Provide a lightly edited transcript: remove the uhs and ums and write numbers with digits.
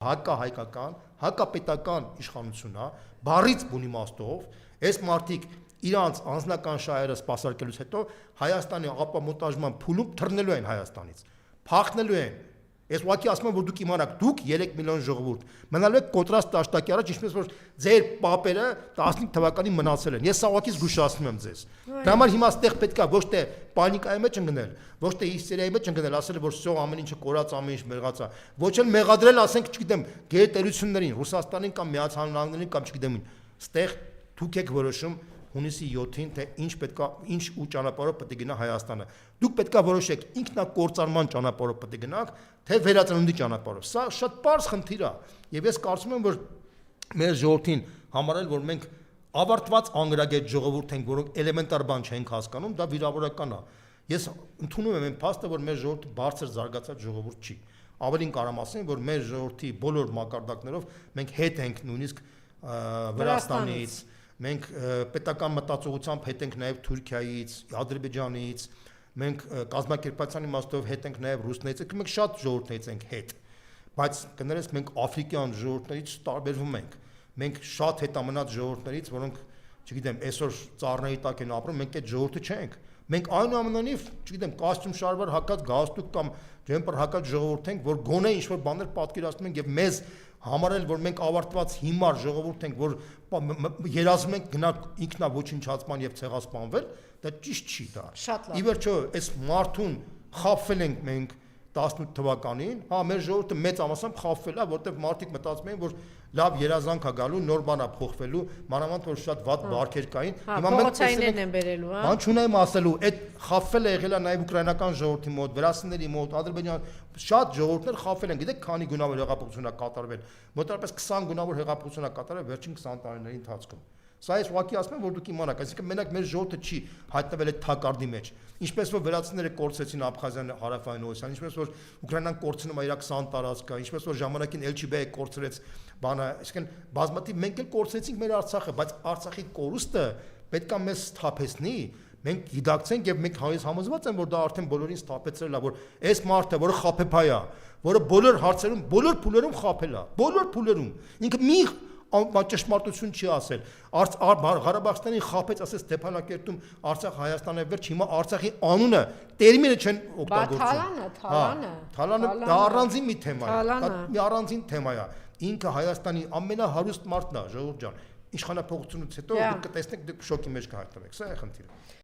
հակահայկական, հակապետական իշխանություն է, բառից բուն իմաստով, այս մարդիկ իրանց անձնական շահերը սպասարկելուց հետո Հայաստանի ապամոնտաժման փուլում թռնելու են Հայաստանից, փախնելու են։ Ես ուղղակի ասում եմ, որ դուք իմանաք, դուք 3 միլիոն ժողովուրդ մնալու եք կոնտրաստ տաշտակի առաջ, ինչպես որ ձեր պապերը 15 թվականին մնացել են։ Ես սա ուղղակի զգուշացնում եմ ձեզ։ Դրա համար հիմա այդտեղ պետք է ոչ թե պանիկայի մեջ ընկնել, ոչ թե հիստերիայի մեջ ընկնել, ասել որ սո ամեն ինչը կորած, ամեն ինչ մեղած է, ոչ էլ մեղադրել, ասենք, չգիտեմ, գերտերություններին, Ռուսաստանին կամ Միացյալ Նահանգներին կամ չգիտեմ ին։ Ստեղ դուք եք որոշում հունիսի 7-ին թե ինչ պետքա, ինչ ու ճանապարհով պետք է գնա Հայաստանը։ Դուք պետքա որոշեք ինքնակործարման ճանապարհով պետք է գնաք, թե վերածննդի ճանապարհով։ Սա շատ པարզ խնդիր է, եւ ես կարծում եմ, որ մեր ժողովրդին համարել, որ մենք ավարտված անգրագետ ժողովուրդ ենք, որոնք էլեմենտար բան չենք հասկանում, դա վիրավորական է։ Ես ընդունում եմ այն փաստը, որ մեր ժողովուրդը բարձր զարգացած ժողովուրդ չի։ Ավելին կարամ ասեմ, որ մեր ժողովրդի բոլոր մակարդակներով մենք հետ ենք նույնիսկ Վրաստանից, մենք պետական մտածողությամբ հետ ենք նաև Թուրքիայից, Ադրբեջանից, մենք կազմակերպության իմաստով հետ ենք նաև Ռուսներից, մենք շատ ժողովուրդներից ենք հետ, բայց կներես մենք աֆրիկյան ժողովուրդներից տարբերվում ենք, մենք շատ հետամնաց ժողովուրդներից, որոնք, չգիտեմ, այսօր ծառների տակ են ապրում, մենք այդ ժողովուրդը չենք, մենք այնուամենայնիվ, չգիտեմ, կոստյում շարվար հակած գաղստուկ կամ ջեմպեր հակած ժողովուրդ ենք, որ գոնե ինչ-որ բաներ պատկերացնում ենք եւ մեզ համարել, որ մենք ավարտված հիմար ժողովուրդ ենք, որ երազում ենք գնալ ինքնա ոչնչացման եւ ցեղասպանվել, դա ճիշտ չի դա։ Ի վերջո, այս մարդուն խաբվել ենք մենք 18 թվականին, հա, մեր ժողովուրդը մեծ ամասամբ խաբվել է, որտեղ մարդիկ մտածում են, որ լավ երազանք է գալու, նոր բան է փոխվելու, մանավանդ որ շատ վատ բարքեր կային։ Հիմա մենք փոխանցներն են բերելու, հա։ Բան չունեմ ասելու, այդ խաբվել է եղել է նաև ուկրաինական ժողովրդի մոտ, վրացիների մոտ, ադրբեջան շատ ժողովուրդներ խաբվել են, գիտեք, քանի գունավոր հեղափոխություն է կատարվել։ Մոտավորապես 20 գունավոր հեղափոխություն է կատարվել վերջին 20 տարիների ընթացքում։ Սա ես ուղղակի ասում եմ, որ դուք իմանաք, այսինքն մենակ մեր ժողովուրդը չի հայտնվել այդ թակարդի մեջ։ Ինչպես որ վրացիները կորցրեցին Աբխազիան, Հարավային Օսիան, ինչպես որ Ուկրաինան կորցնում է իր 20 տարածքը, ինչպես որ ժամանակին Էլչիբեյը կորցրեց բանը, այսինքն բազմաթիվ մենք էլ կորցրեցինք մեր Արցախը, բայց Արցախի կորուստը պետքա մեզ սթափեցնի, մենք գիտակցենք եւ մենք համոզված եմ, որ դա արդեն բոլորին սթափեցրել է, որ այս մարդը, որը խափեփայ է, որը բոլոր հարցերում, բոլոր փուլերում խափել է, բոլոր փուլերում, ինքը մի ճշմարտություն չի ասել։ Ղարաբաղստանի խափեց, ասես Ստեփանակերտում Արցախ Հայաստանը վերջ, հիմա Արցախի անունը տերմինը չեն օգտագործում։ Թալանը դա առանձին մի թեմա է։ Դա մի առանձին թեմա է։ Ինքը Հայաստանի ամենահարուստ մարդն է, ժողովուրդ ջան։ Իշխանապողությունից հետո դուք կտեսնեք, դուք շոկի մեջ կհայտնվեք։ Սա է խնդիրը։